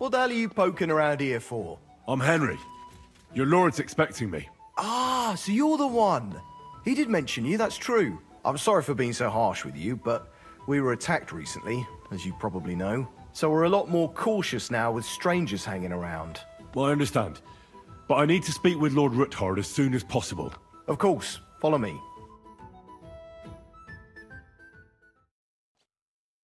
What the hell are you poking around here for? I'm Henry. Your lord's expecting me. Ah, so you're the one. He did mention you, that's true. I'm sorry for being so harsh with you, but we were attacked recently, as you probably know. So we're a lot more cautious now with strangers hanging around. Well, I understand. But I need to speak with Lord Ruthard as soon as possible. Of course. Follow me.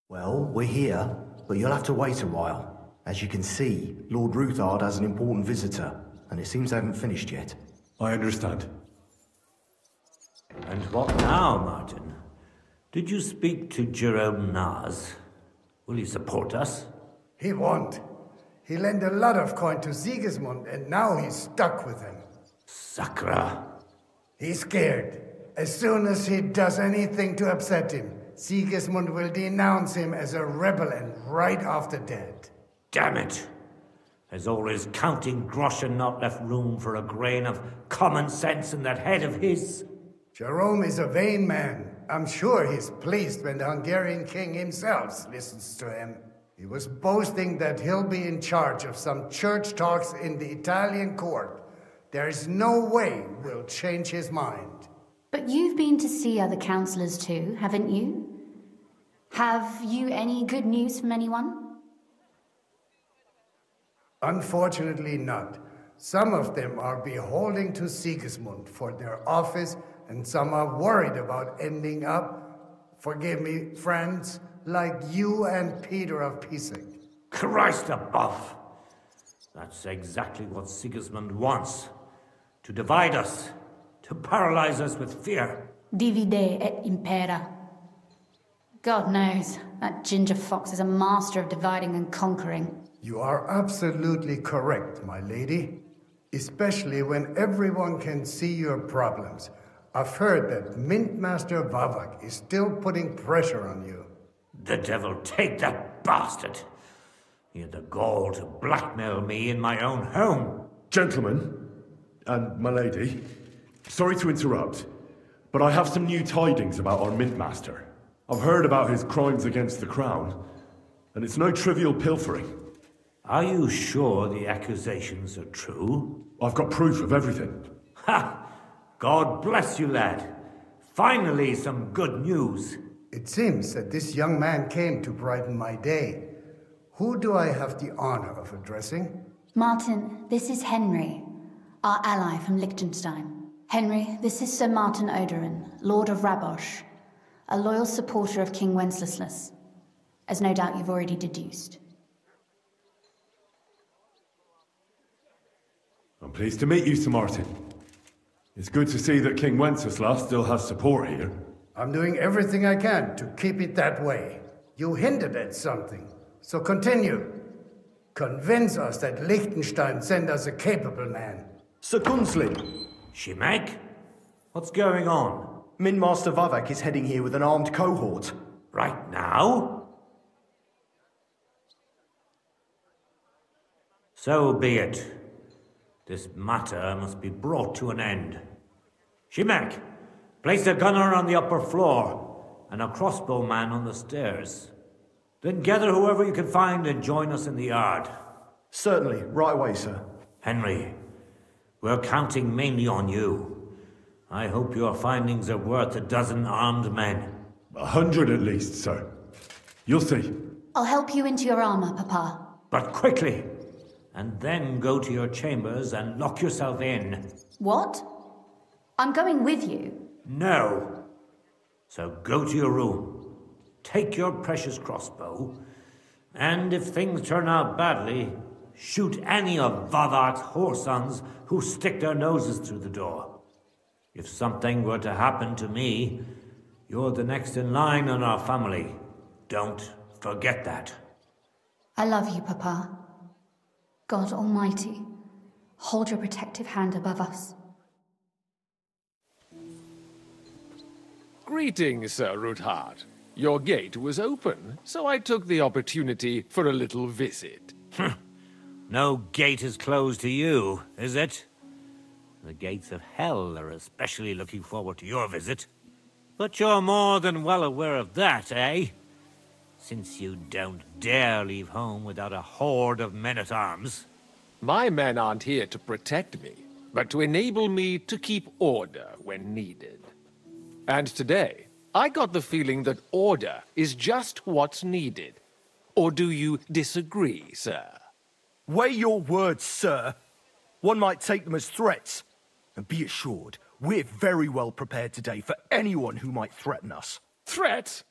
Well, we're here, but you'll have to wait a while. As you can see, Lord Ruthard has an important visitor, and it seems they haven't finished yet. I understand. And what now, Martin? Did you speak to Jerome Naz? Will he support us? He won't. He lent a lot of coin to Sigismund, and now he's stuck with him. Sakra. He's scared. As soon as he does anything to upset him, Sigismund will denounce him as a rebel and right off the dead. Damn it! There's always counting groschen not left room for a grain of common sense in that head of his. Jerome is a vain man. I'm sure he's pleased when the Hungarian king himself listens to him. He was boasting that he'll be in charge of some church talks in the Italian court. There's no way we'll change his mind. But you've been to see other councillors too, haven't you? Have you any good news from anyone? Unfortunately not. Some of them are beholden to Sigismund for their office, and some are worried about ending up, forgive me, friends, like you and Peter of Pisek. Christ above! That's exactly what Sigismund wants. To divide us. To paralyze us with fear. Divide et impera. God knows, that ginger fox is a master of dividing and conquering. You are absolutely correct, my lady. Especially when everyone can see your problems. I've heard that Mintmaster Vavak is still putting pressure on you. The devil take that bastard! He had the gall to blackmail me in my own home. Gentlemen, and my lady, sorry to interrupt, but I have some new tidings about our Mintmaster. I've heard about his crimes against the crown, and it's no trivial pilfering. Are you sure the accusations are true? I've got proof of everything. Ha! God bless you, lad. Finally, some good news. It seems that this young man came to brighten my day. Who do I have the honor of addressing? Martin, this is Henry, our ally from Liechtenstein. Henry, this is Sir Martin Odorin, Lord of Rabosh, a loyal supporter of King Wenceslas, as no doubt you've already deduced. I'm pleased to meet you, Sir Martin. It's good to see that King Wenceslas still has support here. I'm doing everything I can to keep it that way. You hinted at something, so continue. Convince us that Liechtenstein sent us a capable man. Sir Gunslin. Shimek? What's going on? Mintmaster Vavak is heading here with an armed cohort. Right now? So be it. This matter must be brought to an end. Shimek, place a gunner on the upper floor and a crossbowman on the stairs. Then gather whoever you can find and join us in the yard. Certainly, right away, sir. Henry, we're counting mainly on you. I hope your findings are worth a dozen armed men. 100 at least, sir. You'll see. I'll help you into your armor, Papa. But quickly! And then go to your chambers and lock yourself in. What? I'm going with you. No. So go to your room. Take your precious crossbow. And if things turn out badly, shoot any of Vavak's whoresons who stick their noses through the door. If something were to happen to me, you're the next in line in our family. Don't forget that. I love you, Papa. God Almighty, hold your protective hand above us. Greetings, Sir Ruthard. Your gate was open, so I took the opportunity for a little visit. No gate is closed to you, is it? The gates of hell are especially looking forward to your visit. But you're more than well aware of that, eh? since you don't dare leave home without a horde of men-at-arms. My men aren't here to protect me, but to enable me to keep order when needed. And today, I got the feeling that order is just what's needed. Or do you disagree, sir? Weigh your words, sir. One might take them as threats. And be assured, we're very well prepared today for anyone who might threaten us. Threat?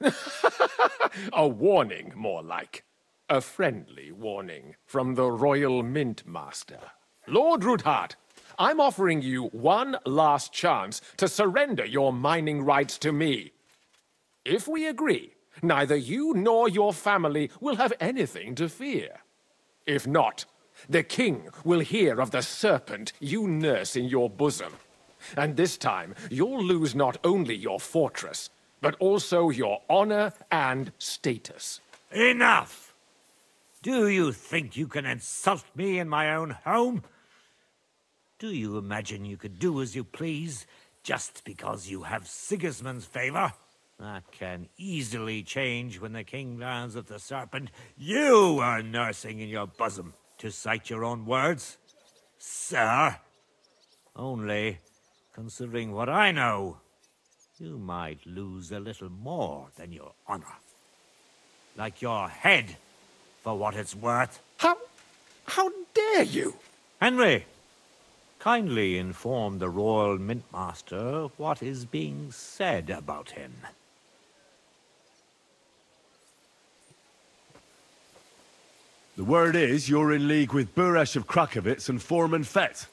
A warning, more like. A friendly warning from the Royal Mint Master. Lord Ruthard, I'm offering you one last chance to surrender your mining rights to me. If we agree, neither you nor your family will have anything to fear. If not, the king will hear of the serpent you nurse in your bosom. And this time, you'll lose not only your fortress, but also your honor and status. Enough! Do you think you can insult me in my own home? Do you imagine you could do as you please, just because you have Sigismund's favor? That can easily change when the king learns of the serpent you are nursing in your bosom, to cite your own words. Sir, only, considering what I know, you might lose a little more than your honor. Like your head, for what it's worth. How dare you? Henry, kindly inform the Royal Mint Master what is being said about him. The word is you're in league with Buresh of Krakowitz and Foreman Fett.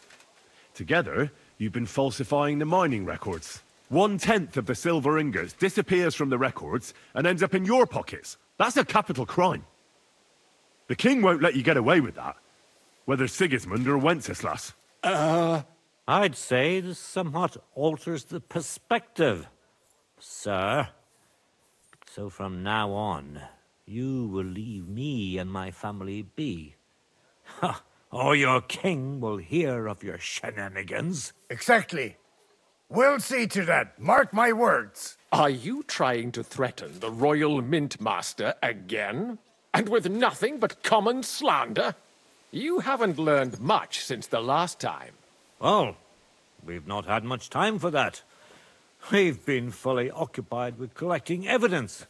Together, you've been falsifying the mining records. 1/10 of the silver ingots disappears from the records and ends up in your pockets. That's a capital crime. The king won't let you get away with that, whether Sigismund or Wenceslas. I'd say this somewhat alters the perspective, sir. So from now on, you will leave me and my family be. Or your king will hear of your shenanigans. Exactly. We'll see to that. Mark my words. Are you trying to threaten the Royal Mint Master again? And with nothing but common slander? You haven't learned much since the last time. Well, we've not had much time for that. We've been fully occupied with collecting evidence.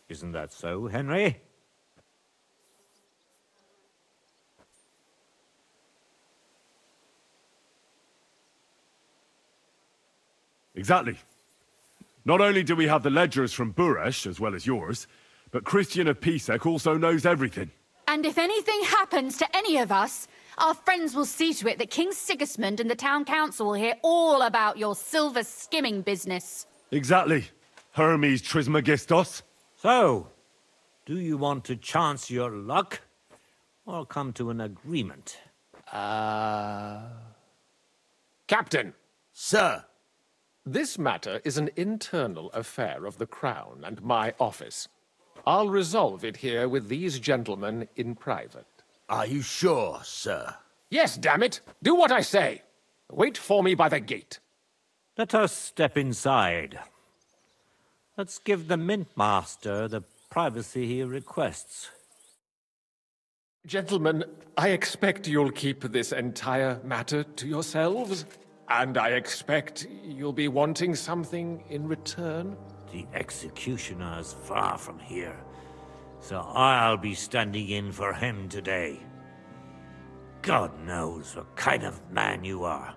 Isn't that so, Henry? Exactly. Not only do we have the ledgers from Buresh, as well as yours, but Christian of Pisek also knows everything. And if anything happens to any of us, our friends will see to it that King Sigismund and the town council will hear all about your silver skimming business. Exactly. Hermes Trismegistos. So, do you want to chance your luck, or come to an agreement? Captain, Sir. this matter is an internal affair of the Crown and my office. I'll resolve it here with these gentlemen in private. Are you sure, sir? Yes, damn it! Do what I say! Wait for me by the gate. Let us step inside. Let's give the Mint Master the privacy he requests. Gentlemen, I expect you'll keep this entire matter to yourselves. And I expect you'll be wanting something in return. The executioner is far from here, so I'll be standing in for him today. God knows what kind of man you are.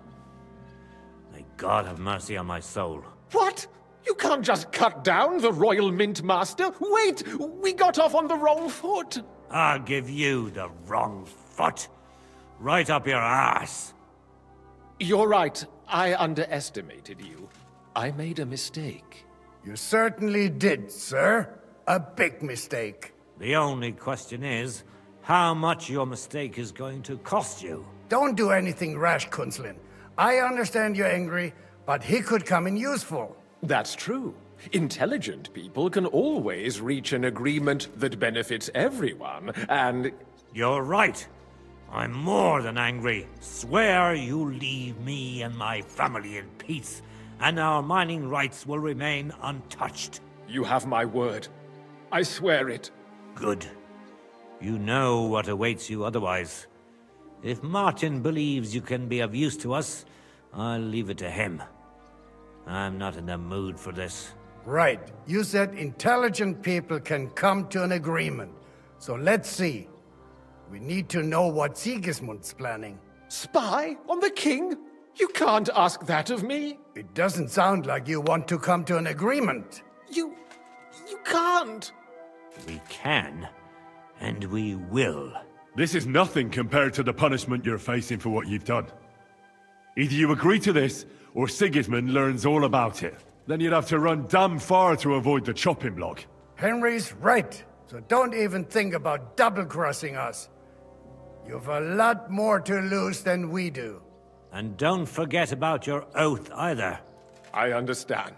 May God have mercy on my soul. What? You can't just cut down the Royal Mint Master? Wait! We got off on the wrong foot! I'll give you the wrong foot. Right up your ass. You're right. I underestimated you. I made a mistake. You certainly did, sir. A big mistake. The only question is, how much your mistake is going to cost you. Don't do anything rash, Kunzlin. I understand you're angry, but he could come in useful. That's true. Intelligent people can always reach an agreement that benefits everyone, and... You're right. I'm more than angry. Swear you leave me and my family in peace, and our mining rights will remain untouched. You have my word. I swear it. Good. You know what awaits you otherwise. If Martin believes you can be of use to us, I'll leave it to him. I'm not in the mood for this. Right. You said intelligent people can come to an agreement. So let's see. We need to know what Sigismund's planning. Spy on the king? You can't ask that of me. It doesn't sound like you want to come to an agreement. You can't. We can, and we will. This is nothing compared to the punishment you're facing for what you've done. Either you agree to this, or Sigismund learns all about it. Then you'd have to run damn far to avoid the chopping block. Henry's right, so don't even think about double-crossing us. You've a lot more to lose than we do. And don't forget about your oath either. I understand.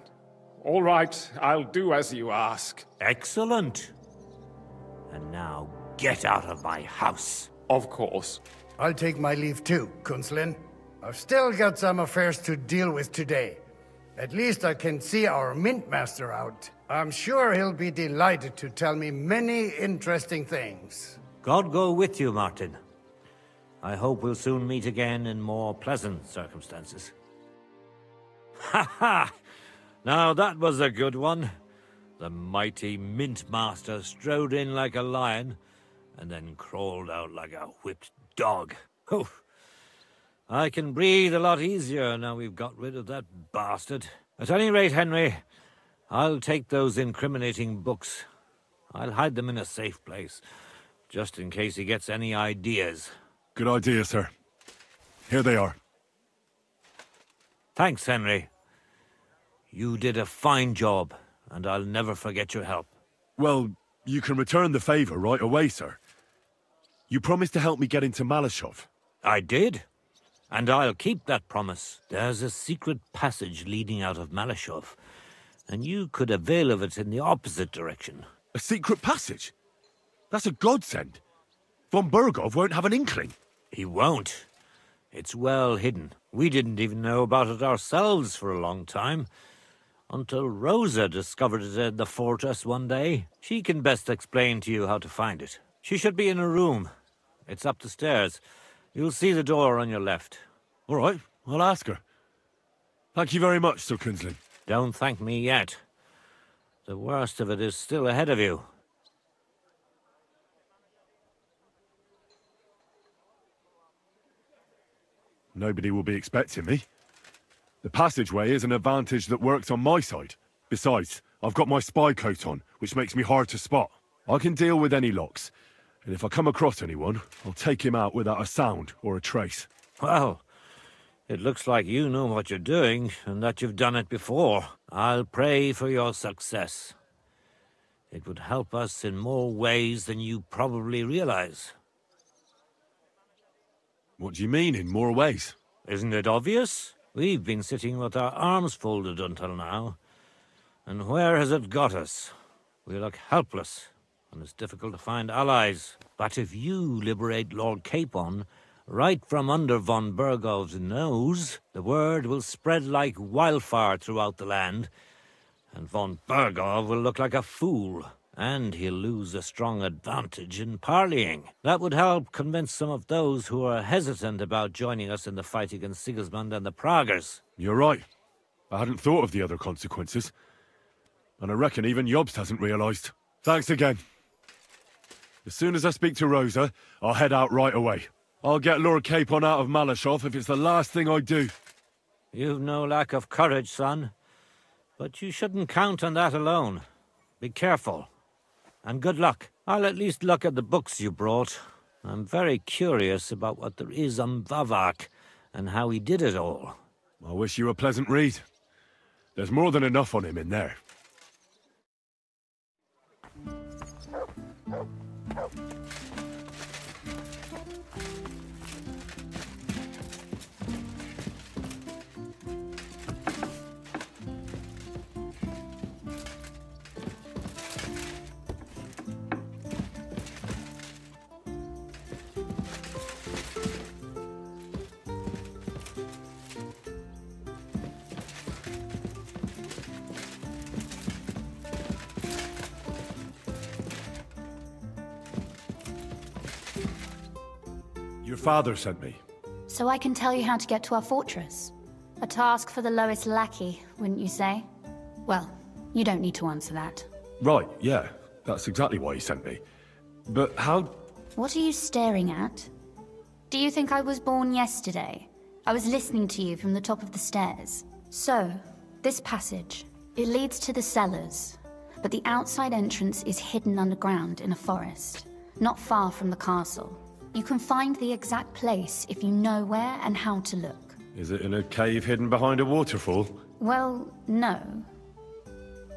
All right, I'll do as you ask. Excellent. And now, get out of my house. Of course. I'll take my leave too, Kunslin. I've still got some affairs to deal with today. At least I can see our Mint Master out. I'm sure he'll be delighted to tell me many interesting things. God go with you, Martin. I hope we'll soon meet again in more pleasant circumstances. Ha ha! Now that was a good one. The mighty Mint Master strode in like a lion, and then crawled out like a whipped dog. Oof. I can breathe a lot easier now we've got rid of that bastard. At any rate, Henry, I'll take those incriminating books. I'll hide them in a safe place, just in case he gets any ideas. Good idea, sir. Here they are. Thanks, Henry. You did a fine job, and I'll never forget your help. Well, you can return the favor right away, sir. You promised to help me get into Malashov. I did, and I'll keep that promise. There's a secret passage leading out of Malashov, and you could avail of it in the opposite direction. A secret passage? That's a godsend. Von Burgov won't have an inkling. He won't. It's well hidden. We didn't even know about it ourselves for a long time, until Rosa discovered it in the fortress one day. She can best explain to you how to find it. She should be in a room. It's up the stairs. You'll see the door on your left. All right, I'll ask her. Thank you very much, Sir Kunslin. Don't thank me yet. The worst of it is still ahead of you. Nobody will be expecting me. The passageway is an advantage that works on my side. Besides, I've got my spy coat on, which makes me hard to spot. I can deal with any locks, and if I come across anyone, I'll take him out without a sound or a trace. Well, it looks like you know what you're doing, and that you've done it before. I'll pray for your success. It would help us in more ways than you probably realize. What do you mean, in more ways? Isn't it obvious? We've been sitting with our arms folded until now. And where has it got us? We look helpless, and it's difficult to find allies. But if you liberate Lord Capon, right from under von Burgov's nose, the word will spread like wildfire throughout the land, and von Burgov will look like a fool, and he'll lose a strong advantage in parleying. That would help convince some of those who are hesitant about joining us in the fight against Sigismund and the Praguers. You're right. I hadn't thought of the other consequences. And I reckon even Jobst hasn't realized. Thanks again. As soon as I speak to Rosa, I'll head out right away. I'll get Lord Capon out of Malashov if it's the last thing I do. You've no lack of courage, son. But you shouldn't count on that alone. Be careful. And good luck. I'll at least look at the books you brought. I'm very curious about what there is on Vavak and how he did it all. I wish you a pleasant read. There's more than enough on him in there. Your father sent me. So I can tell you how to get to our fortress. A task for the lowest lackey, wouldn't you say? Well, you don't need to answer that. Right, yeah. That's exactly why he sent me. But how... What are you staring at? Do you think I was born yesterday? I was listening to you from the top of the stairs. So, this passage, it leads to the cellars, but the outside entrance is hidden underground in a forest, not far from the castle. You can find the exact place if you know where and how to look. Is it in a cave hidden behind a waterfall? Well, no.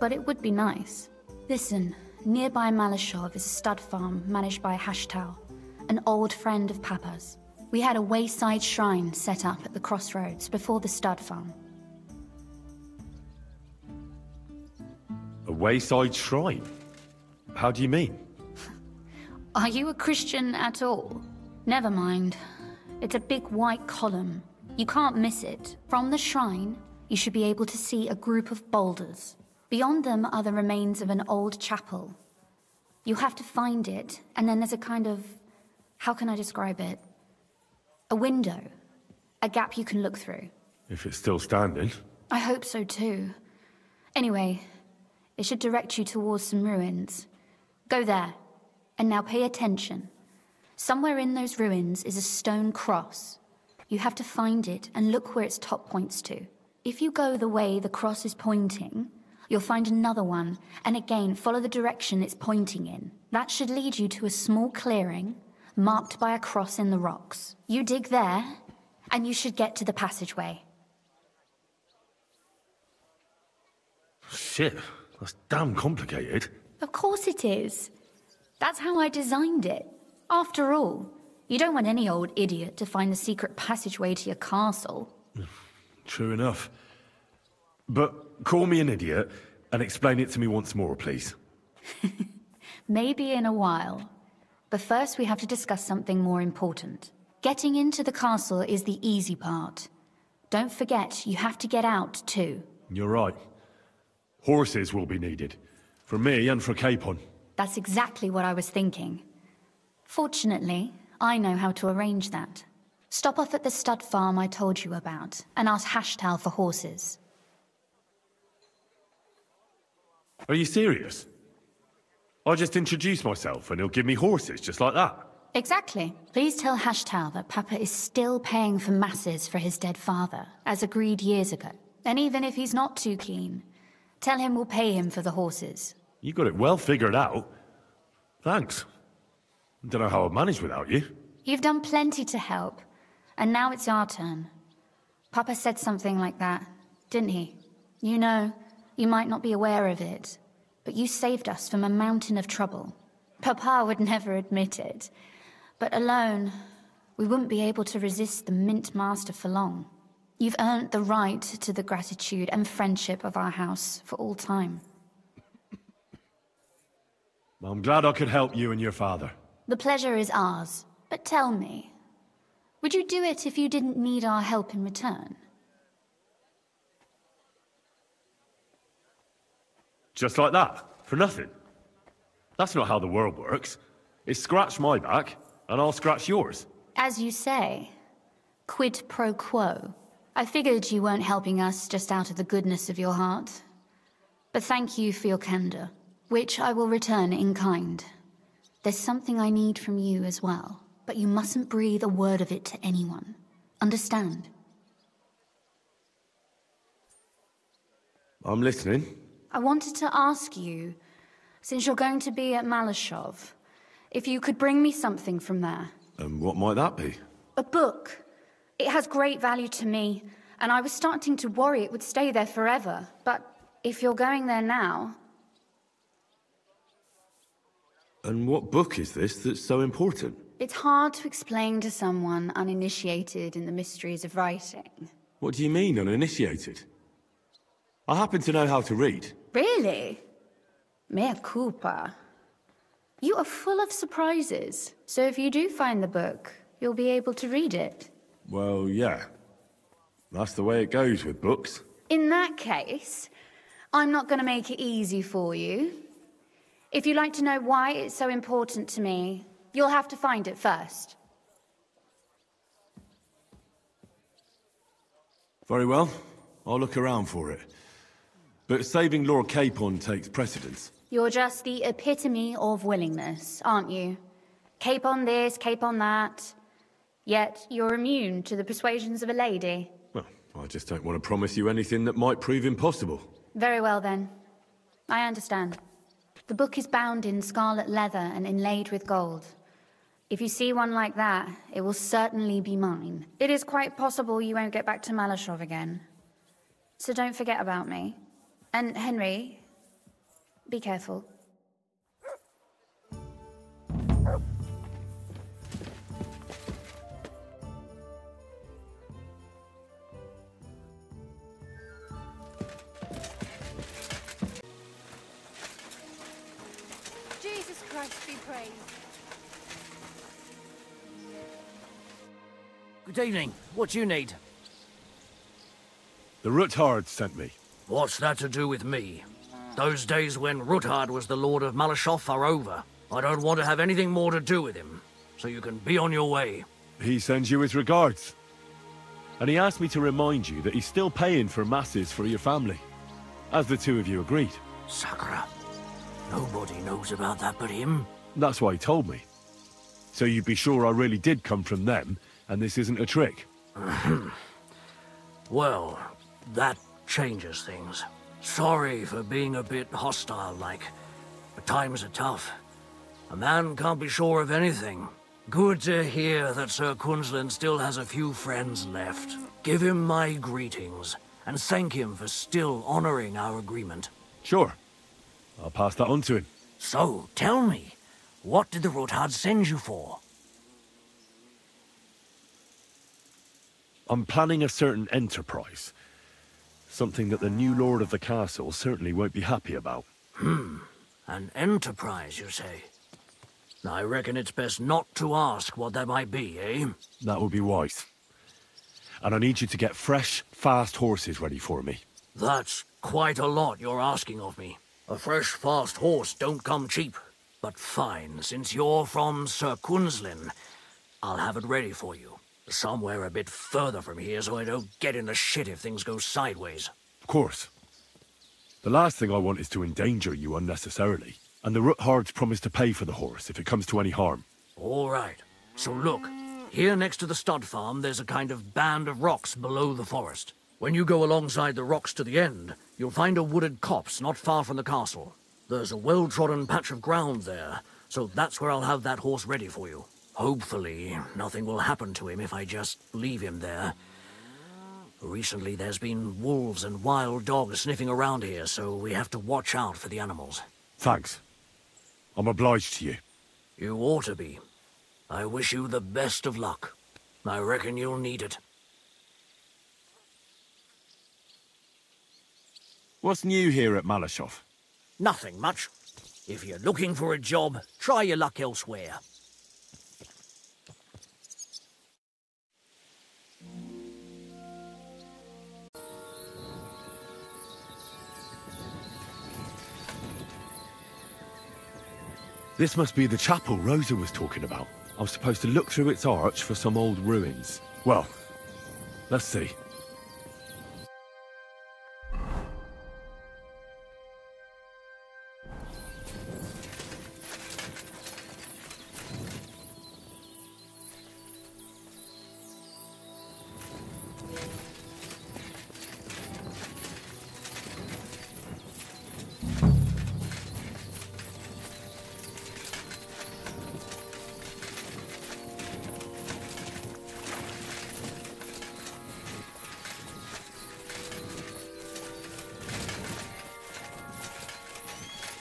But it would be nice. Listen, nearby Malashov is a stud farm managed by Hashtal, an old friend of Papa's. We had a wayside shrine set up at the crossroads before the stud farm. A wayside shrine? How do you mean? Are you a Christian at all? Never mind. It's a big white column. You can't miss it. From the shrine, you should be able to see a group of boulders. Beyond them are the remains of an old chapel. You have to find it, and then there's a kind of... how can I describe it? A window. A gap you can look through. If it's still standing. I hope so too. Anyway, it should direct you towards some ruins. Go there. And now pay attention. Somewhere in those ruins is a stone cross. You have to find it and look where its top points to. If you go the way the cross is pointing, you'll find another one, and again follow the direction it's pointing in. That should lead you to a small clearing, marked by a cross in the rocks. You dig there, and you should get to the passageway. Shit, that's damn complicated. Of course it is. That's how I designed it. After all, you don't want any old idiot to find the secret passageway to your castle. True enough. But call me an idiot and explain it to me once more, please. Maybe in a while. But first we have to discuss something more important. Getting into the castle is the easy part. Don't forget, you have to get out too. You're right. Horses will be needed. For me and for Capon. That's exactly what I was thinking. Fortunately, I know how to arrange that. Stop off at the stud farm I told you about, and ask Hashtal for horses. Are you serious? I'll just introduce myself and he'll give me horses just like that? Exactly. Please tell Hashtal that Papa is still paying for masses for his dead father, as agreed years ago. And even if he's not too keen, tell him we'll pay him for the horses. You got it well figured out. Thanks. Don't know how I'd manage without you. You've done plenty to help, and now it's our turn. Papa said something like that, didn't he? You know, you might not be aware of it, but you saved us from a mountain of trouble. Papa would never admit it, but alone, we wouldn't be able to resist the Mint Master for long. You've earned the right to the gratitude and friendship of our house for all time. I'm glad I could help you and your father. The pleasure is ours, but tell me, would you do it if you didn't need our help in return? Just like that? For nothing? That's not how the world works. It's scratch my back, and I'll scratch yours. As you say, quid pro quo. I figured you weren't helping us just out of the goodness of your heart. But thank you for your candor, which I will return in kind. There's something I need from you as well, but you mustn't breathe a word of it to anyone. Understand? I'm listening. I wanted to ask you, since you're going to be at Malashov, if you could bring me something from there. And what might that be? A book. It has great value to me, and I was starting to worry it would stay there forever. But if you're going there now... And what book is this that's so important? It's hard to explain to someone uninitiated in the mysteries of writing. What do you mean, uninitiated? I happen to know how to read. Really? Mea culpa. You are full of surprises, so if you do find the book, you'll be able to read it. Well, yeah. That's the way it goes with books. In that case, I'm not going to make it easy for you. If you'd like to know why it's so important to me, you'll have to find it first. Very well. I'll look around for it. But saving Lord Capon takes precedence. You're just the epitome of willingness, aren't you? Cape on this, cape on that. Yet you're immune to the persuasions of a lady. Well, I just don't want to promise you anything that might prove impossible. Very well then. I understand. The book is bound in scarlet leather and inlaid with gold. If you see one like that, it will certainly be mine. It is quite possible you won't get back to Malashov again. So don't forget about me. And Henry, be careful. Jesus Christ be praised. Good evening. What do you need? The Ruthard sent me. What's that to do with me? Those days when Ruthard was the Lord of Malashov are over. I don't want to have anything more to do with him, so you can be on your way. He sends you his regards. And he asked me to remind you that he's still paying for masses for your family, as the two of you agreed. Sakura. Nobody knows about that but him. That's why he told me. So you'd be sure I really did come from them, and this isn't a trick. Well, that changes things. Sorry for being a bit hostile-like, but times are tough. A man can't be sure of anything. Good to hear that Sir Quinlan still has a few friends left. Give him my greetings, and thank him for still honoring our agreement. Sure. I'll pass that on to him. So, tell me, what did the Ruthard send you for? I'm planning a certain enterprise. Something that the new lord of the castle certainly won't be happy about. An enterprise, you say? I reckon it's best not to ask what that might be, eh? That would be wise. And I need you to get fresh, fast horses ready for me. That's quite a lot you're asking of me. A fresh, fast horse don't come cheap. But fine, since you're from Sir Quinlan, I'll have it ready for you. Somewhere a bit further from here so I don't get in the shit if things go sideways. Of course. The last thing I want is to endanger you unnecessarily. And the Ruthards promise to pay for the horse if it comes to any harm. All right. So look, here next to the stud farm there's a kind of band of rocks below the forest. When you go alongside the rocks to the end, you'll find a wooded copse not far from the castle. There's a well-trodden patch of ground there, so that's where I'll have that horse ready for you. Hopefully, nothing will happen to him if I just leave him there. Recently, there's been wolves and wild dogs sniffing around here, so we have to watch out for the animals. Thanks. I'm obliged to you. You ought to be. I wish you the best of luck. I reckon you'll need it. What's new here at Malashov? Nothing much. If you're looking for a job, try your luck elsewhere. This must be the chapel Rosa was talking about. I'm supposed to look through its arch for some old ruins. Well, let's see.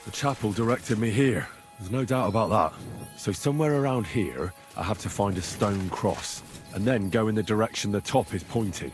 The chapel directed me here. There's no doubt about that. So somewhere around here, I have to find a stone cross, and then go in the direction the top is pointing.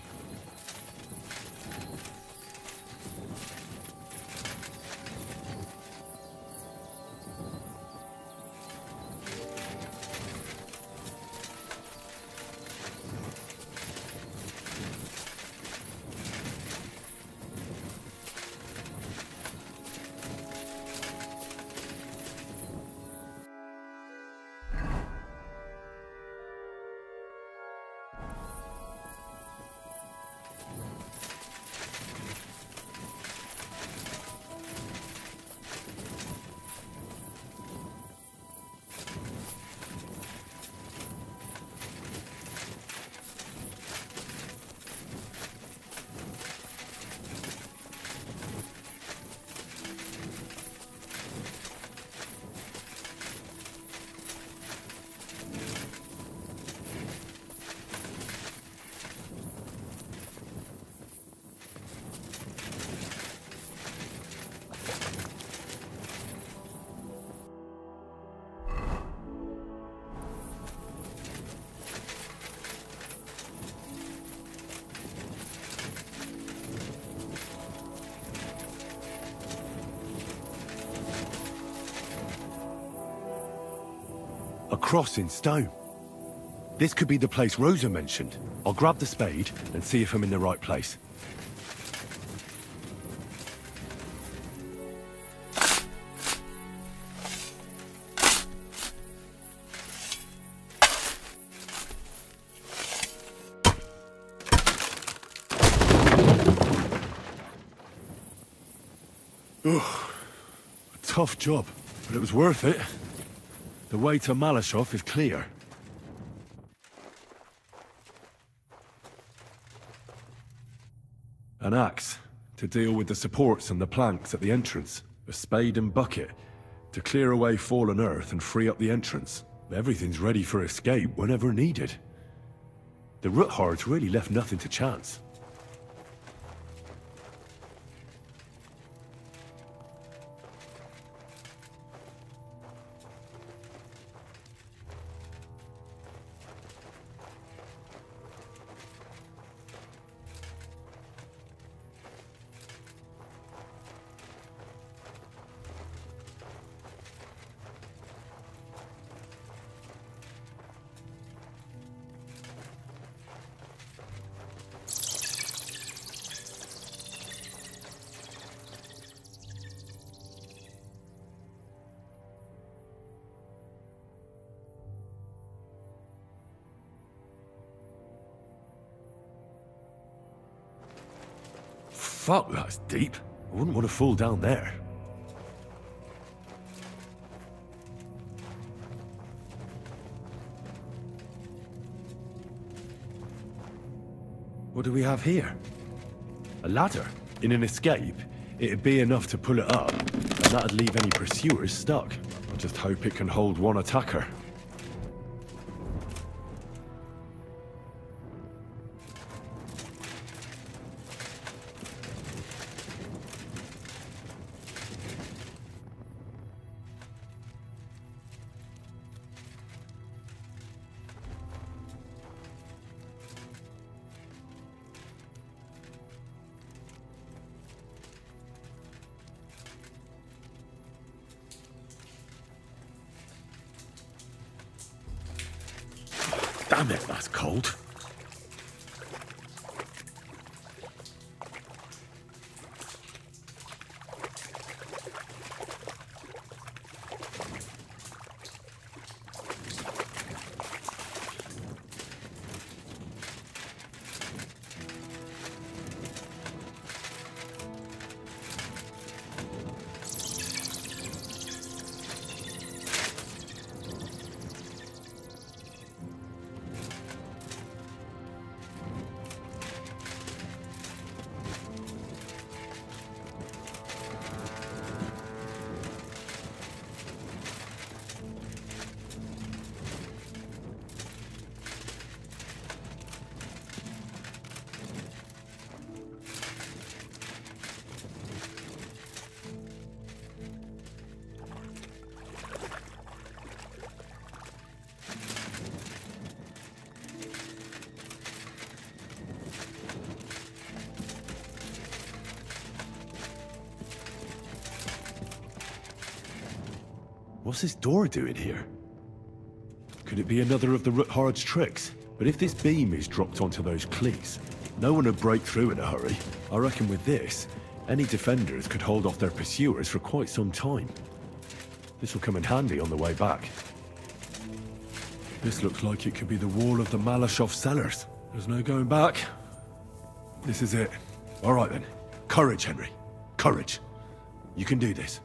A cross in stone. This could be the place Rosa mentioned. I'll grab the spade and see if I'm in the right place. Ugh. A tough job, but it was worth it. The way to Malashov is clear. An axe, to deal with the supports and the planks at the entrance. A spade and bucket, to clear away fallen earth and free up the entrance. Everything's ready for escape whenever needed. The Ruthards really left nothing to chance. Fuck, that's deep. I wouldn't want to fall down there. What do we have here? A ladder? In an escape, it'd be enough to pull it up, and that'd leave any pursuers stuck. I just hope it can hold one attacker. Damn it, that's cold. What's this door doing here? Could it be another of the Ruthard's tricks? But if this beam is dropped onto those cleats, no one would break through in a hurry. I reckon with this, any defenders could hold off their pursuers for quite some time. This will come in handy on the way back. This looks like it could be the wall of the Malashov cellars. There's no going back. This is it. All right then. Courage, Henry. Courage. You can do this.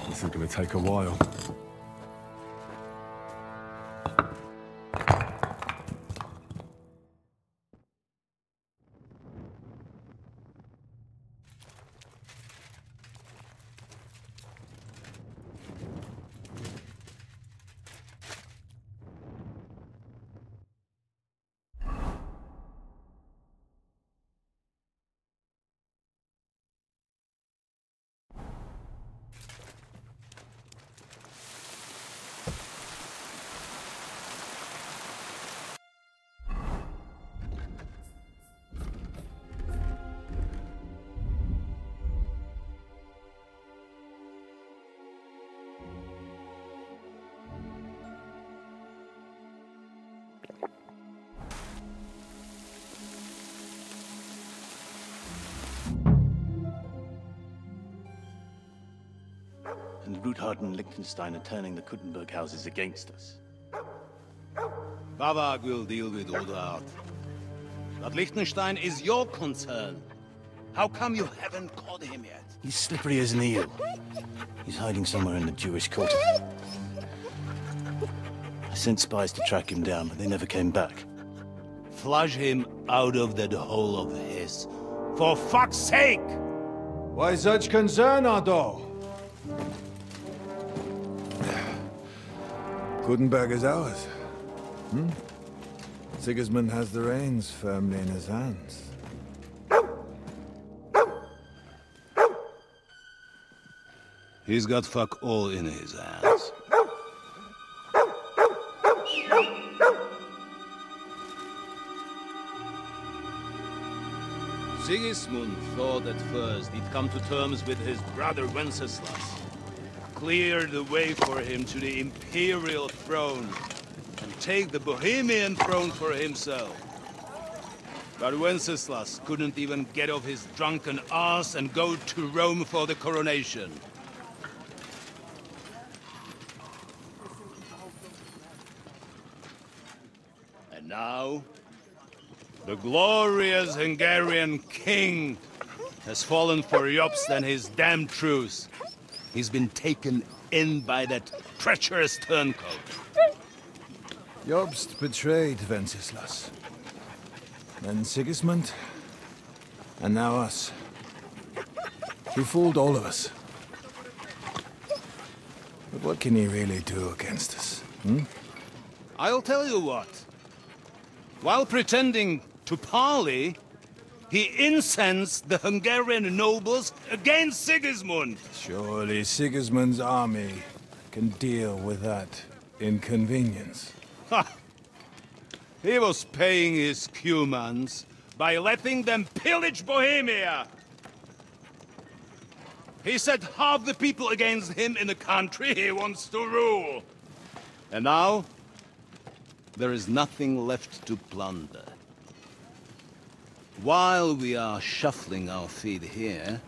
This is going to take a while. Ruthard and Liechtenstein are turning the Kuttenberg houses against us. Bavag will deal with Ruthard. But Liechtenstein is your concern. How come you haven't caught him yet? He's slippery as an eel. He's hiding somewhere in the Jewish quarter. I sent spies to track him down, but they never came back. Flush him out of that hole of his. For fuck's sake! Why such concern, Otto? Kuttenberg is ours. Sigismund has the reins firmly in his hands. He's got fuck all in his hands. Sigismund thought at first he'd come to terms with his brother Wenceslas, clear the way for him to the imperial throne, and take the Bohemian throne for himself. But Wenceslas couldn't even get off his drunken ass and go to Rome for the coronation. And now, the glorious Hungarian king has fallen for Jobst and his damn truce. He's been taken in by that treacherous turncoat. Jobst betrayed Wenceslas. Then Sigismund. And now us. He fooled all of us. But what can he really do against us, I'll tell you what. While pretending to parley, he incensed the Hungarian nobles against Sigismund. Surely Sigismund's army can deal with that inconvenience. Ha! He was paying his Cumans by letting them pillage Bohemia. He set half the people against him in the country he wants to rule. And now, there is nothing left to plunder. While we are shuffling our feet here,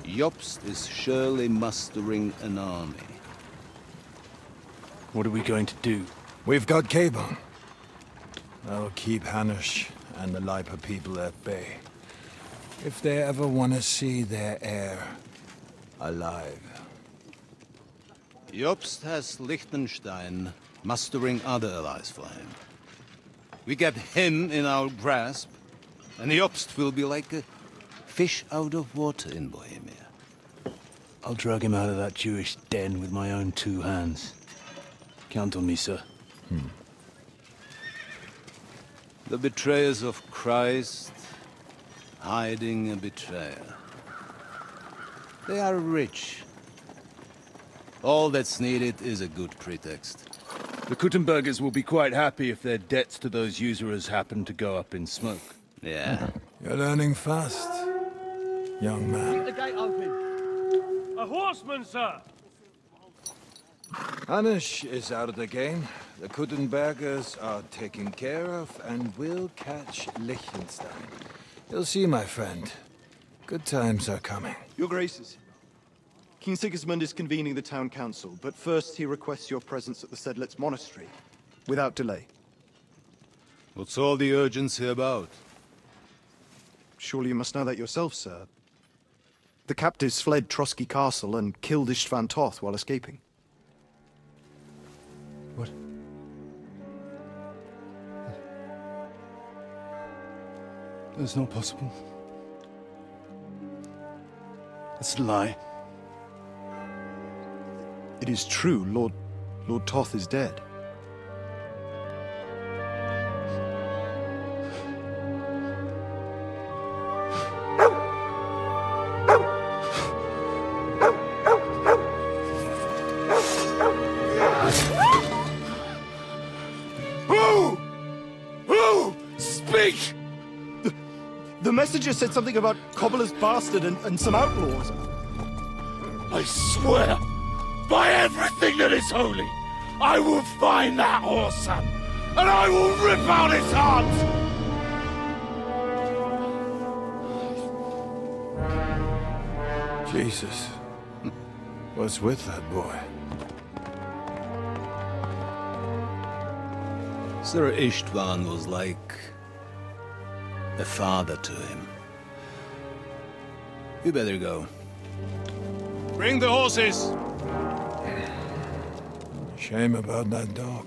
Jobst is surely mustering an army. What are we going to do? We've got Cabon. That'll keep Hanush and the Lipa people at bay. If they ever want to see their heir alive. Jobst has Liechtenstein mustering other allies for him. We get him in our grasp, and Jobst will be like a fish out of water in Bohemia. I'll drag him out of that Jewish den with my own 2 hands. Count on me, sir. The betrayers of Christ, hiding a betrayer. They are rich. All that's needed is a good pretext. The Kuttenbergers will be quite happy if their debts to those usurers happen to go up in smoke. Yeah. You're learning fast, young man. Keep the gate open. A horseman, sir! Hanush is out of the game. The Kuttenbergers are taken care of, and we'll catch Liechtenstein. You'll see, my friend. Good times are coming. Your Graces, King Sigismund is convening the town council, but first he requests your presence at the Sedlitz monastery, without delay. What's all the urgency about? Surely you must know that yourself, sir. The captives fled Trotsky Castle and killed Istvan Toth while escaping. What? That's not possible. That's a lie. It is true, Lord Toth is dead. Who? Speak! The messenger said something about Cobbler's bastard and some outlaws. I swear, by everything that is holy, I will find that whoreson, and I will rip out his heart! Jesus. What's with that boy? Sir Istvan was like a father to him. You better go. Bring the horses! Shame about that dog.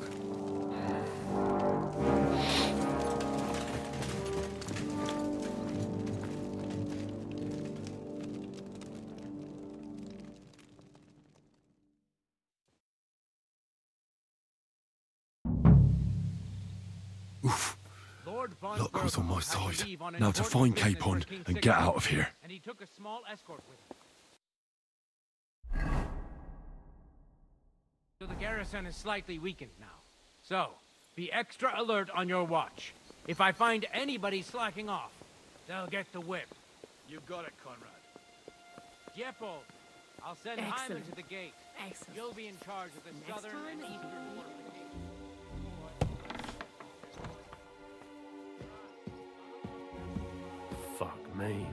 Oof. Luck was on my side. Now to find Capon and get out of here. And he took a small escort with him. So the garrison is slightly weakened now. So, be extra alert on your watch. If I find anybody slacking off, they'll get the whip. You got it, Conrad. Jeppo, I'll send Hyman to the gate. Excellent. You'll be in charge of the southern and eastern fortifications. Fuck me.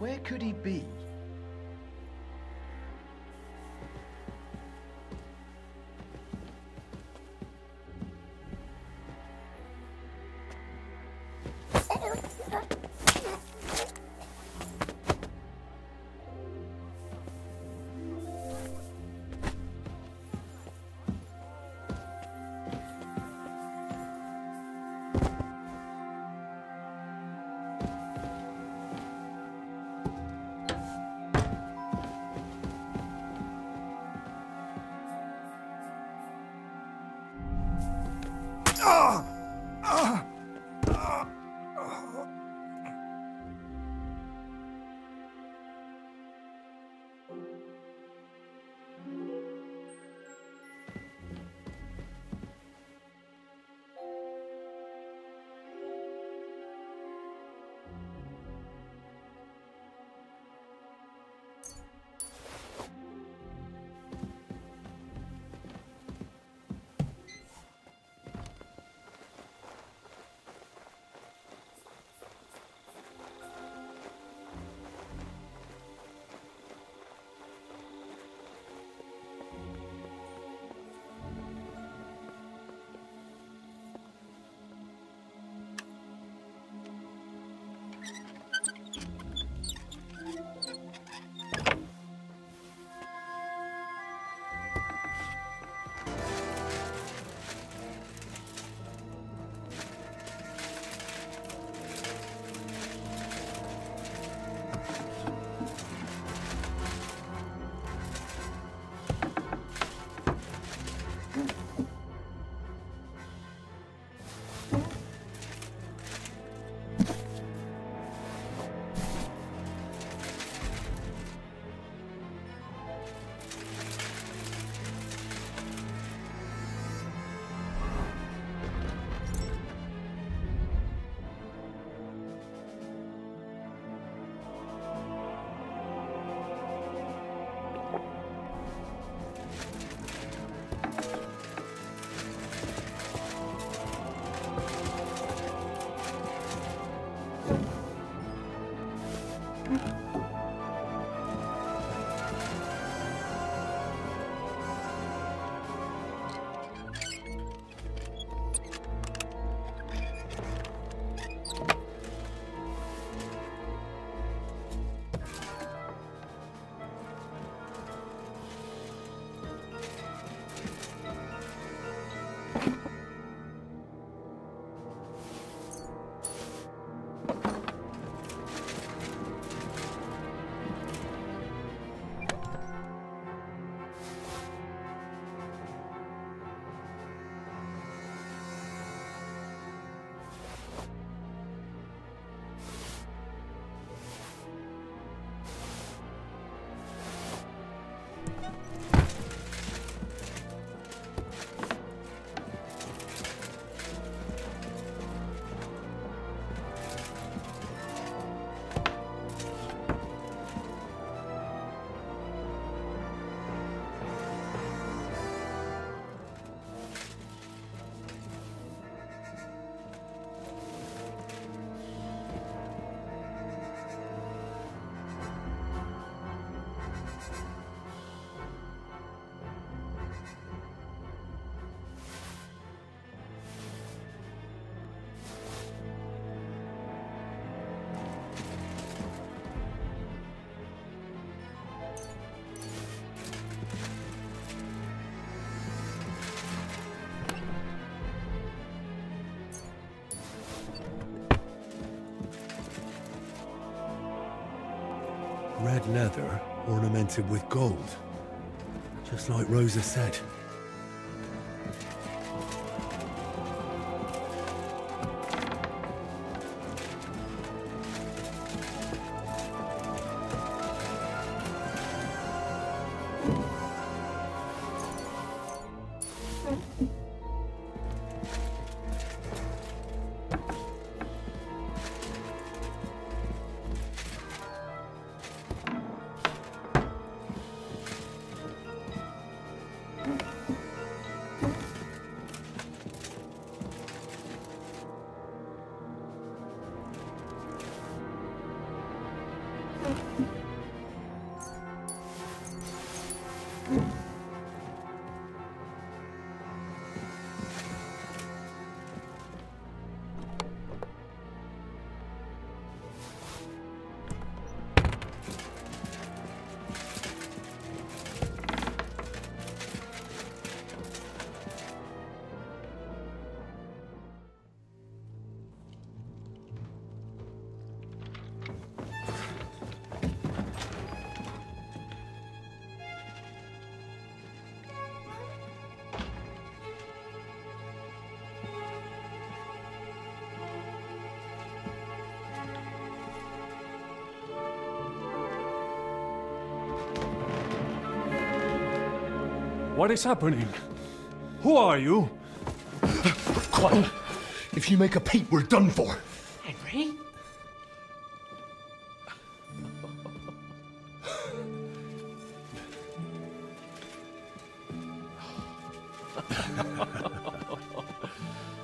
Where could he be? Red leather ornamented with gold. Just like Rosa said. What is happening? Who are you? Quiet. If you make a peep, we're done for. Henry?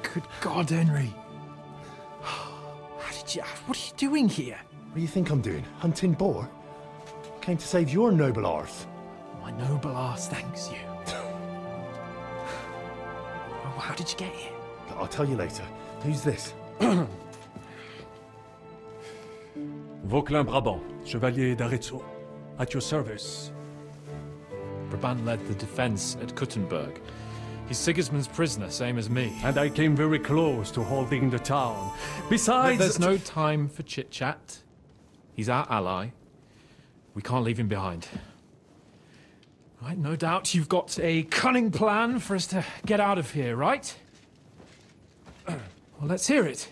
Good God, Henry. What are you doing here? What do you think I'm doing? Hunting boar? Came to save your noble arse. My noble arse thanks you. Well, how did you get here? I'll tell you later. Who's this? Vauquelin Brabant, Chevalier d'Arezzo. At your service. Brabant led the defense at Kuttenberg. He's Sigismund's prisoner, same as me. And I came very close to holding the town. Besides... There's no time for chit-chat. He's our ally. We can't leave him behind. Right, no doubt you've got a cunning plan for us to get out of here, right? Well, let's hear it.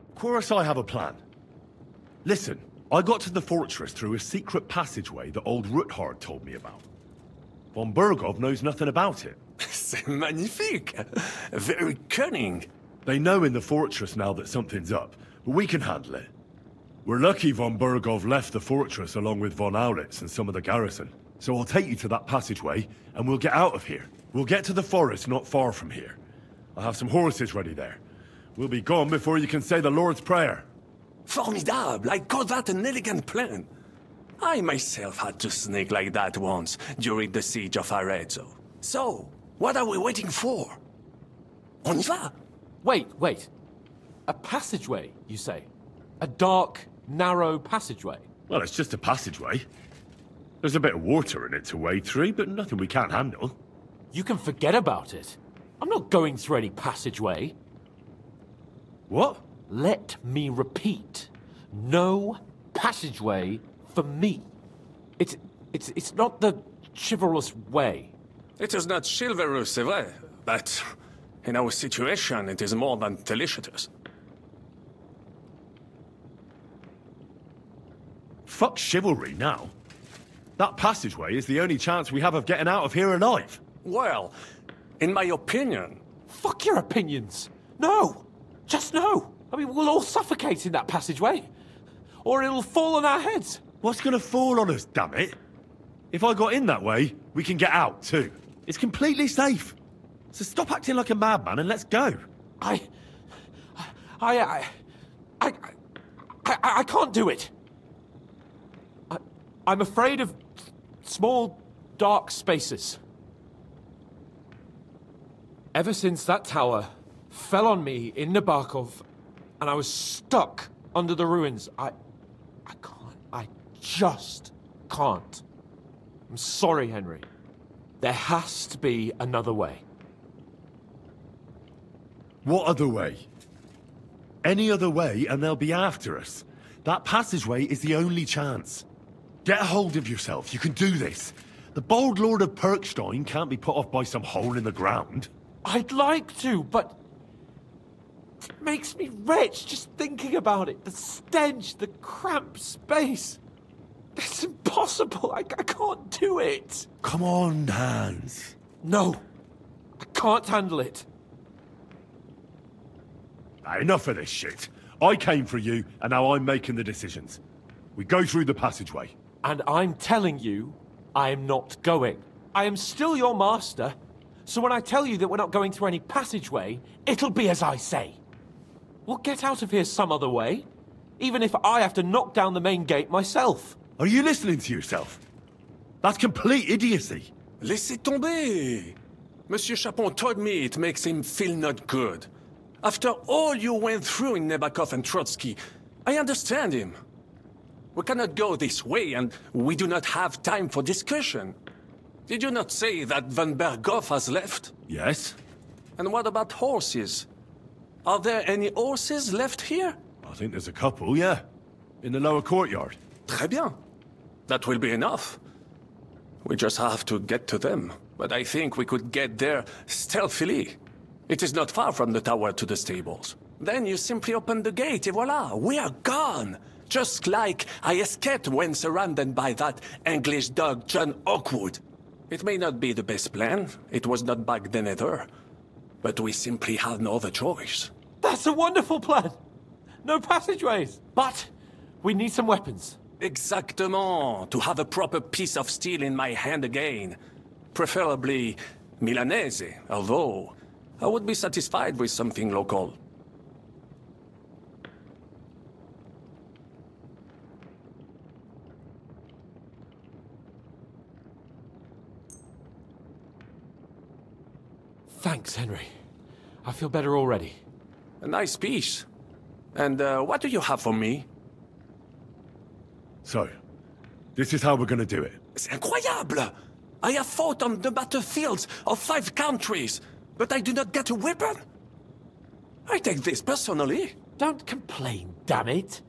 Of course I have a plan. Listen, I got to the fortress through a secret passageway that old Ruthard told me about. Von Bergov knows nothing about it. C'est magnifique! Very cunning. They know in the fortress now that something's up, but we can handle it. We're lucky von Bergov left the fortress along with von Aulitz and some of the garrison. So I'll take you to that passageway, and we'll get out of here. We'll get to the forest not far from here. I'll have some horses ready there. We'll be gone before you can say the Lord's Prayer. Formidable! I call that an elegant plan. I myself had to sneak like that once, during the siege of Arezzo. So, what are we waiting for? On y va! Wait. A passageway, you say? A dark, narrow passageway? Well, it's just a passageway. There's a bit of water in it to wade through, but nothing we can't handle. You can forget about it. I'm not going through any passageway. What? Let me repeat. No passageway for me. It's not the chivalrous way. It is not chivalrous, c'est vrai, but in our situation, it is more than delicious. Fuck chivalry now. That passageway is the only chance we have of getting out of here alive. Well, in my opinion... Fuck your opinions. No. Just no. I mean, we'll all suffocate in that passageway. Or it'll fall on our heads. What's gonna fall on us, damn it? If I got in that way, we can get out, too. It's completely safe. So stop acting like a madman and let's go. I can't do it. I'm afraid of small, dark spaces. Ever since that tower fell on me in Nabokov, and I was stuck under the ruins, I just can't. I'm sorry, Henry. There has to be another way. What other way? Any other way and they'll be after us. That passageway is the only chance. Get a hold of yourself, you can do this. The bold Lord of Perkstein can't be put off by some hole in the ground. I'd like to, but it makes me wretched just thinking about it. The stench, the cramped space. It's impossible. I can't do it. Come on, Hans. No, I can't handle it. Enough of this shit. I came for you, and now I'm making the decisions. We go through the passageway. And I'm telling you, I am not going. I am still your master, so when I tell you that we're not going through any passageway, it'll be as I say. We'll get out of here some other way, even if I have to knock down the main gate myself. Are you listening to yourself? That's complete idiocy. Laissez tomber. Monsieur Chapon told me it makes him feel not good. After all you went through in Nabokov and Trotsky, I understand him. We cannot go this way, and we do not have time for discussion. Did you not say that Van Berghoff has left? Yes. And what about horses? Are there any horses left here? I think there's a couple, yeah. In the lower courtyard. Très bien. That will be enough. We just have to get to them. But I think we could get there stealthily. It is not far from the tower to the stables. Then you simply open the gate, et voila, we are gone! Just like I escaped when surrounded by that English dog John Oakwood. It may not be the best plan. It was not back then either. But we simply had no other choice. That's a wonderful plan! No passageways! But we need some weapons. Exactement. To have a proper piece of steel in my hand again. Preferably Milanese, although I would be satisfied with something local. Thanks, Henry. I feel better already. A nice piece. And what do you have for me? So, this is how we're gonna do it. C'est incroyable! I have fought on the battlefields of 5 countries, but I do not get a weapon. I take this personally. Don't complain, damn it.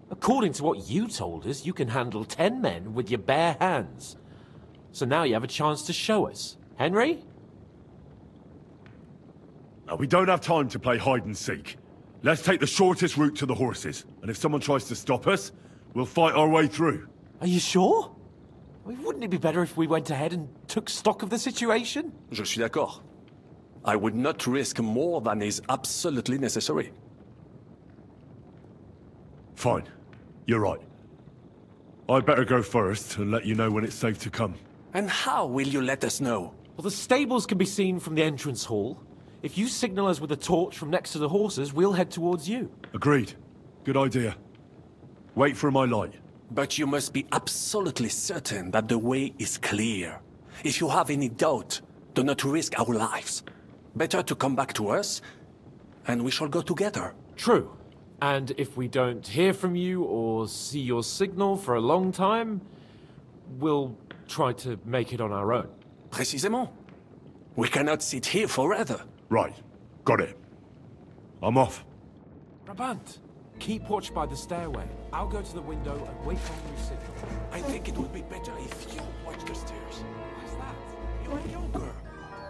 According to what you told us, you can handle 10 men with your bare hands. So now you have a chance to show us. Henry? Now, we don't have time to play hide and seek. Let's take the shortest route to the horses, and if someone tries to stop us, we'll fight our way through. Are you sure? I mean, wouldn't it be better if we went ahead and took stock of the situation? Je suis d'accord. I would not risk more than is absolutely necessary. Fine. You're right. I'd better go first and let you know when it's safe to come. And how will you let us know? Well, the stables can be seen from the entrance hall. If you signal us with a torch from next to the horses, we'll head towards you. Agreed. Good idea. Wait for my light. But you must be absolutely certain that the way is clear. If you have any doubt, do not risk our lives. Better to come back to us, and we shall go together. True. And if we don't hear from you or see your signal for a long time, we'll try to make it on our own. Précisément. We cannot sit here forever. Right. Got it. I'm off. Brabant, keep watch by the stairway. I'll go to the window and wait on your signal. I think it would be better if you watch the stairs. Why's that? You are younger.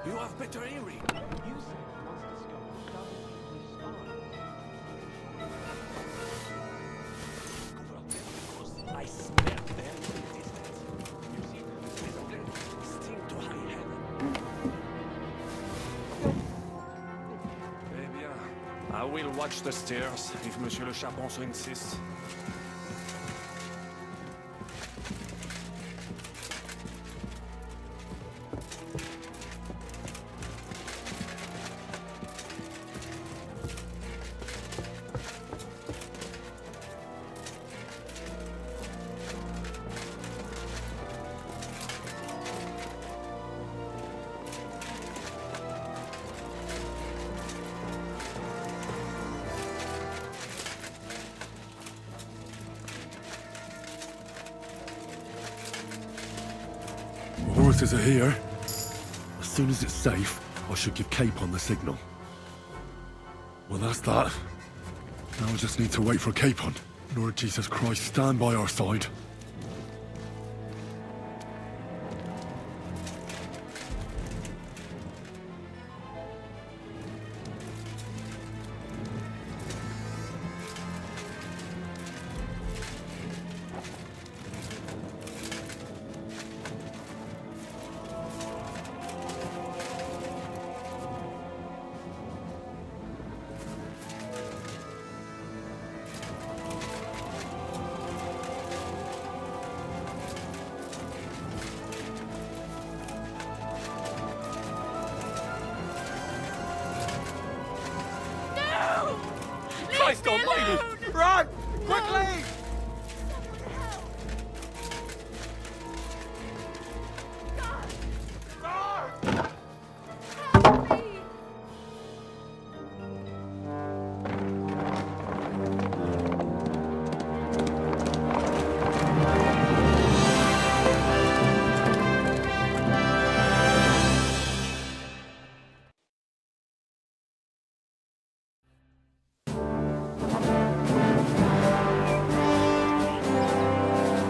You have better hearing. You said once discovered, I smell them in the distance. You see, this place still to high heaven. Eh bien, I will watch the stairs if Monsieur le Chapon so insists. The horses are here. As soon as it's safe, I should give Capon the signal. Well, that's that. Now I just need to wait for Capon. Lord Jesus Christ, stand by our side. Christ almighty! Run! Quickly!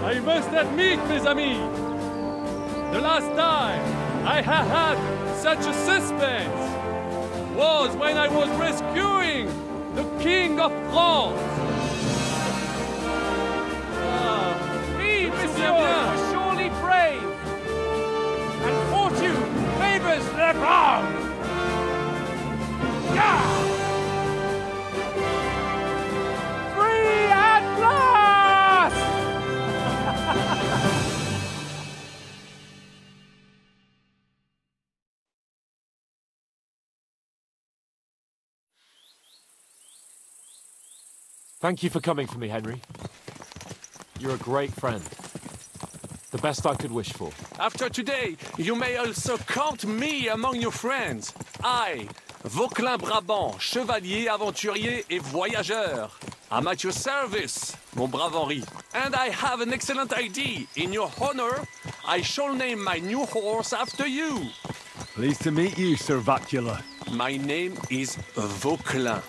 I must admit, mes amis, the last time I have had such a suspense was when I was rescuing the King of France. you were surely brave, and fortune favors the brave. Yeah! Free at last! Thank you for coming for me, Henry. You're a great friend. The best I could wish for. After today, you may also count me among your friends. I, Vauquelin Brabant, chevalier, aventurier et voyageur. I'm at your service, mon brave Henri. And I have an excellent idea. In your honor, I shall name my new horse after you. Pleased to meet you, Sir Vacula. My name is Vauquelin.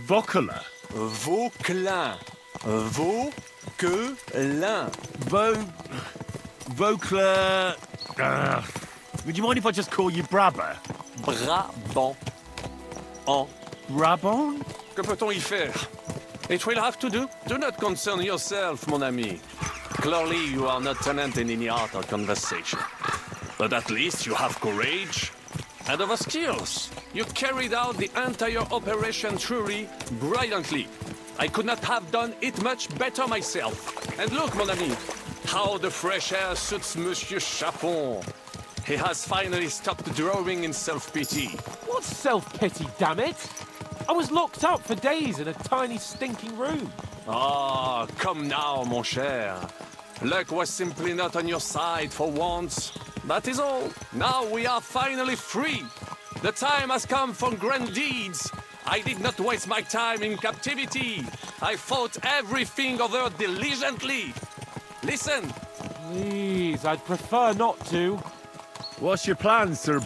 Vauquelin? Vauquelin. Vauquelin. Vauquelin... would you mind if I just call you Brabber? Brabant. En. Brabant? Que peut-on y faire? It will have to do. Do not concern yourself, mon ami. Clearly, you are not talent in any art or conversation. But at least you have courage and other skills. You carried out the entire operation truly brilliantly. I could not have done it much better myself. And look, mon ami, how the fresh air suits Monsieur Chapon. He has finally stopped drawing in self-pity. What self-pity, damn it? I was locked up for days in a tiny stinking room. Ah, come now, mon cher. Luck was simply not on your side for once. That is all. Now we are finally free. The time has come for grand deeds. I did not waste my time in captivity. I fought everything over diligently. Listen. Please, I'd prefer not to. What's your plan, Sir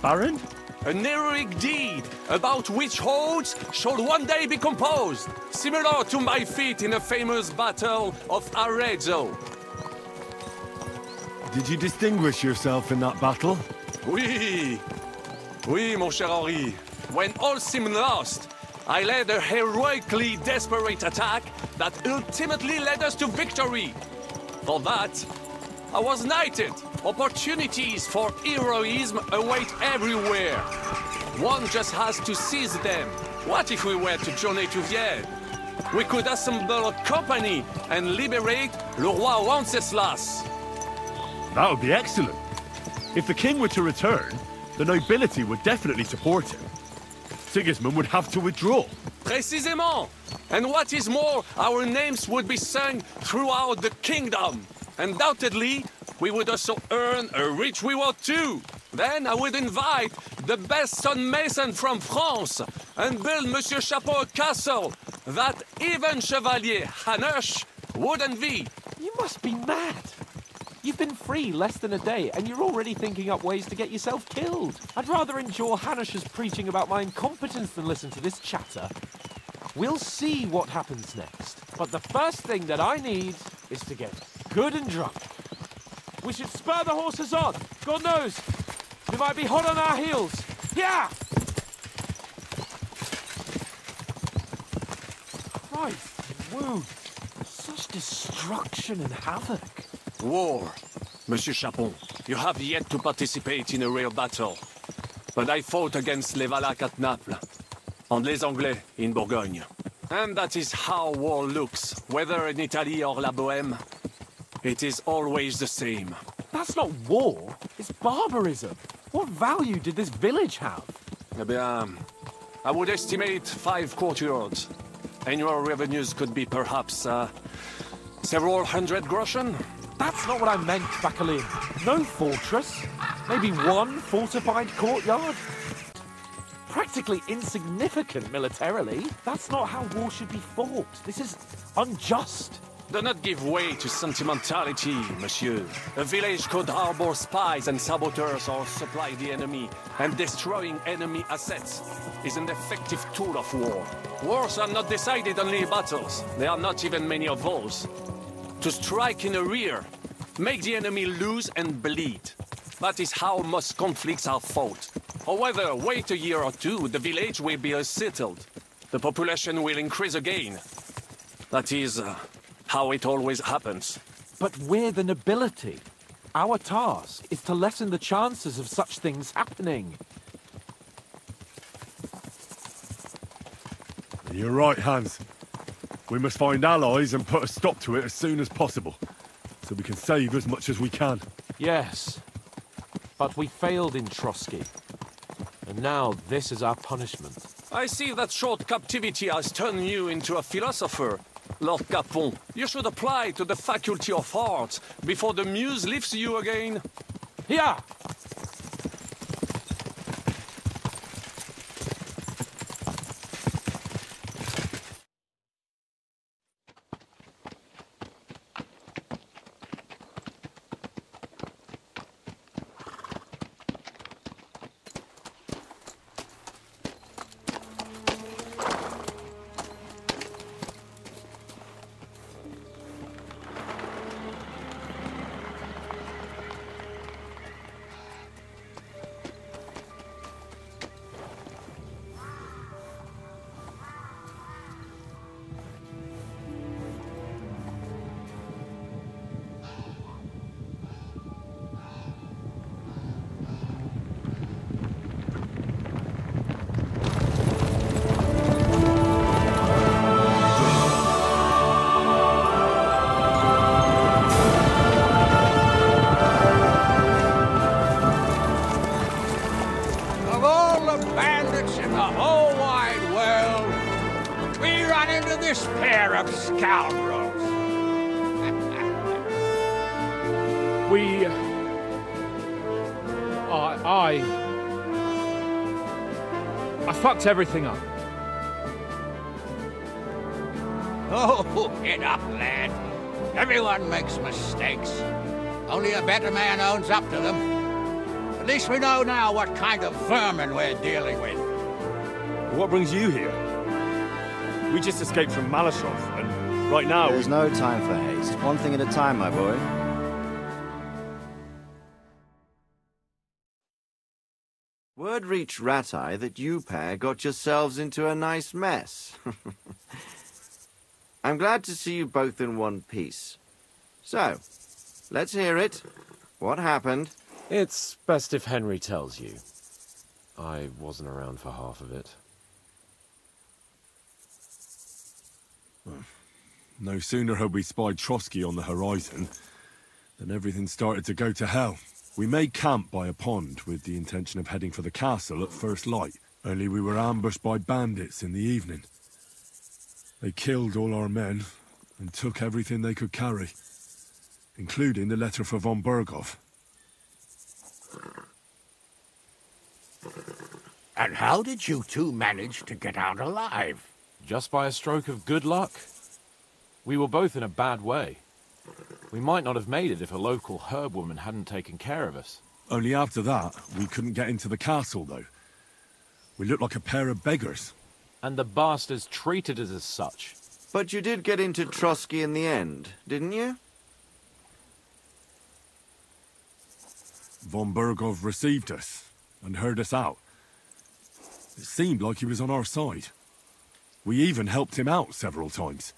Baron? An heroic deed, about which hordes shall one day be composed, similar to my feat in the famous Battle of Arezzo. Did you distinguish yourself in that battle? Oui. Oui, mon cher Henri. When all seemed lost, I led a heroically desperate attack that ultimately led us to victory. For that, I was knighted. Opportunities for heroism await everywhere. One just has to seize them. What if we were to journey to Vienne? We could assemble a company and liberate Le Roi Wenceslas. That would be excellent. If the king were to return, the nobility would definitely support him. Sigismund would have to withdraw. Précisément! And what is more, our names would be sung throughout the kingdom. Undoubtedly, we would also earn a rich reward too. Then I would invite the best stonemason from France and build Monsieur Chapeau a castle that even Chevalier Hanush would envy. You must be mad. You've been free less than a day, and you're already thinking up ways to get yourself killed. I'd rather endure Hanush's preaching about my incompetence than listen to this chatter. We'll see what happens next. But the first thing that I need is to get good and drunk. We should spur the horses on. God knows, we might be hot on our heels. Yeah! Christ, woo. Such destruction and havoc. War. Monsieur Chapon, you have yet to participate in a real battle. But I fought against les Valaques at Naples, and les Anglais in Bourgogne. And that is how war looks, whether in Italy or La Bohème. It is always the same. That's not war, it's barbarism. What value did this village have? Eh bien, I would estimate 5 courtyards. Annual revenues could be perhaps, several hundred groschen. That's not what I meant, Bacalin. No fortress. Maybe one fortified courtyard. Practically insignificant militarily. That's not how war should be fought. This is unjust. Do not give way to sentimentality, monsieur. A village could harbor spies and saboteurs or supply the enemy, and destroying enemy assets is an effective tool of war. Wars are not decided only battles. There are not even many of those. To strike in the rear, make the enemy lose and bleed. That is how most conflicts are fought. However, wait a year or two, the village will be settled. The population will increase again. That is, how it always happens. But we're the nobility. Our task is to lessen the chances of such things happening. You're right, Hans. We must find allies and put a stop to it as soon as possible, so we can save as much as we can. Yes, but we failed in Trotsky. And now this is our punishment. I see that short captivity has turned you into a philosopher, Lord Capon. You should apply to the Faculty of Arts before the muse lifts you again. Here! I fucked everything up. Oh, get up, lad. Everyone makes mistakes. Only a better man owns up to them. At least we know now what kind of vermin we're dealing with. What brings you here? We just escaped from Malashov, and right now There's no time for haste. One thing at a time, my boy. Word reached Ratai that you pair got yourselves into a nice mess. I'm glad to see you both in one piece. So, let's hear it. What happened? It's best if Henry tells you. I wasn't around for half of it. No sooner had we spied Trotsky on the horizon than everything started to go to hell. We made camp by a pond with the intention of heading for the castle at first light, only we were ambushed by bandits in the evening. They killed all our men and took everything they could carry, including the letter for von Berghoff. And how did you two manage to get out alive? Just by a stroke of good luck. We were both in a bad way. We might not have made it if a local herb woman hadn't taken care of us. Only after that, we couldn't get into the castle, though. We looked like a pair of beggars. And the bastards treated us as such. But you did get into Trotsky in the end, didn't you? Von Berghoff received us and heard us out. It seemed like he was on our side. We even helped him out several times.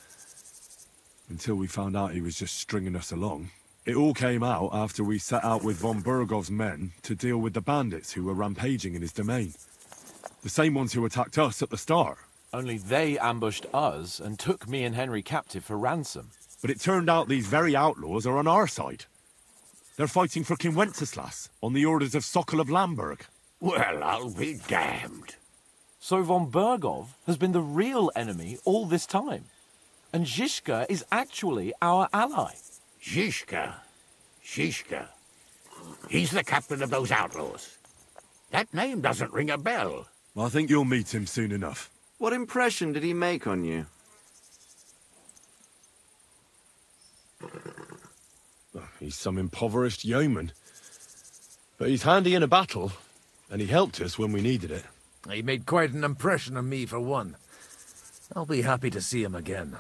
Until we found out he was just stringing us along. It all came out after we set out with von Berghoff's men to deal with the bandits who were rampaging in his domain. The same ones who attacked us at the start. Only they ambushed us and took me and Henry captive for ransom. But it turned out these very outlaws are on our side. They're fighting for King Wenceslas on the orders of Sokol of Lamberg. Well, I'll be damned. So von Berghoff has been the real enemy all this time. And Zhishka is actually our ally. Zhishka? Zhishka? He's the captain of those outlaws. That name doesn't ring a bell. I think you'll meet him soon enough. What impression did he make on you? He's some impoverished yeoman. But he's handy in a battle, and he helped us when we needed it. He made quite an impression on me, for one. I'll be happy to see him again.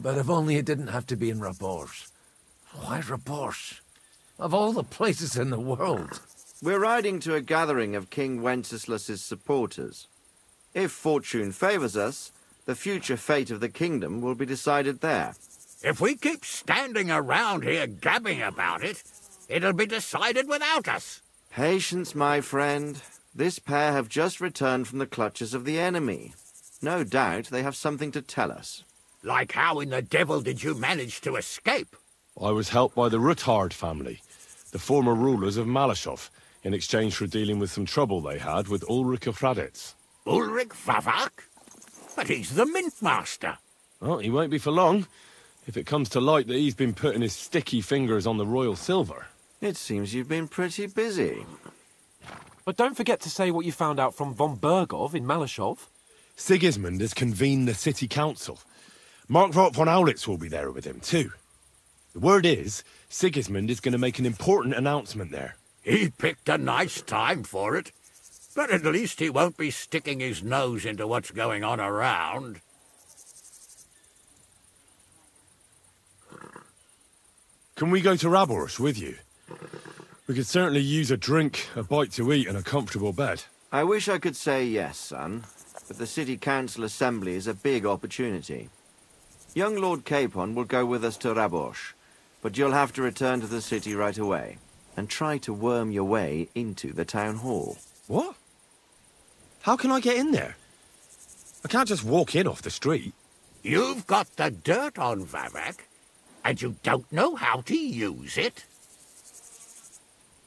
But if only it didn't have to be in Rabosh. Why Rabosh? Of all the places in the world. We're riding to a gathering of King Wenceslas's supporters. If fortune favors us, the future fate of the kingdom will be decided there. If we keep standing around here gabbing about it, it'll be decided without us. Patience, my friend. This pair have just returned from the clutches of the enemy. No doubt they have something to tell us. Like how in the devil did you manage to escape? I was helped by the Ruthard family, the former rulers of Malashov, in exchange for dealing with some trouble they had with Ulrich of Raditz. Ulrich Vavak? But he's the Mint Master. Well, he won't be for long, if it comes to light that he's been putting his sticky fingers on the royal silver. It seems you've been pretty busy. But don't forget to say what you found out from von Bergov in Malashov. Sigismund has convened the city council. Markvart von Aulitz will be there with him, too. The word is, Sigismund is going to make an important announcement there. He picked a nice time for it. But at least he won't be sticking his nose into what's going on around. Can we go to Rabors with you? We could certainly use a drink, a bite to eat, and a comfortable bed. I wish I could say yes, son, but the city council assembly is a big opportunity. Young Lord Capon will go with us to Rabors, but you'll have to return to the city right away, and try to worm your way into the town hall. What? How can I get in there? I can't just walk in off the street. You've got the dirt on Vavak, and you don't know how to use it?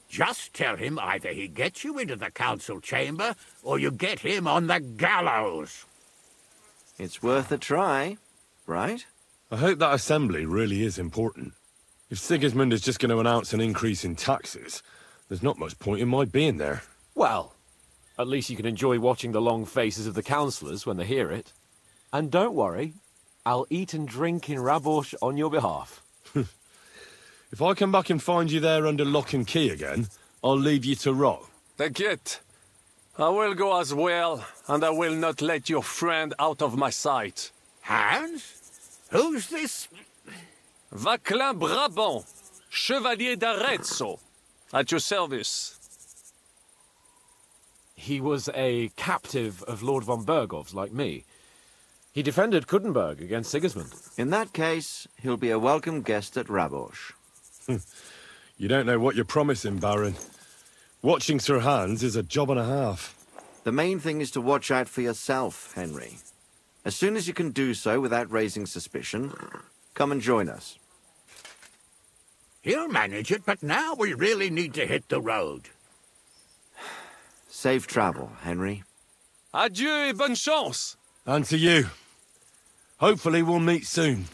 Just tell him either he gets you into the council chamber, or you get him on the gallows. It's worth a try, right? I hope that assembly really is important. If Sigismund is just going to announce an increase in taxes, there's not much point in my being there. Well, at least you can enjoy watching the long faces of the councillors when they hear it. And don't worry, I'll eat and drink in Rabors on your behalf. If I come back and find you there under lock and key again, I'll leave you to rot. Take I will go as well, and I will not let your friend out of my sight. Hans? Who's this? Vaclin Brabant, Chevalier d'Arezzo, at your service. He was a captive of Lord von Bergov's, like me. He defended Kuttenberg against Sigismund. In that case, he'll be a welcome guest at Rabors. You don't know what you're promising, Baron. Watching Sir Hans is a job and a half. The main thing is to watch out for yourself, Henry. As soon as you can do so without raising suspicion, come and join us. He'll manage it, but now we really need to hit the road. Safe travel, Henry. Adieu et bonne chance! And to you. Hopefully we'll meet soon.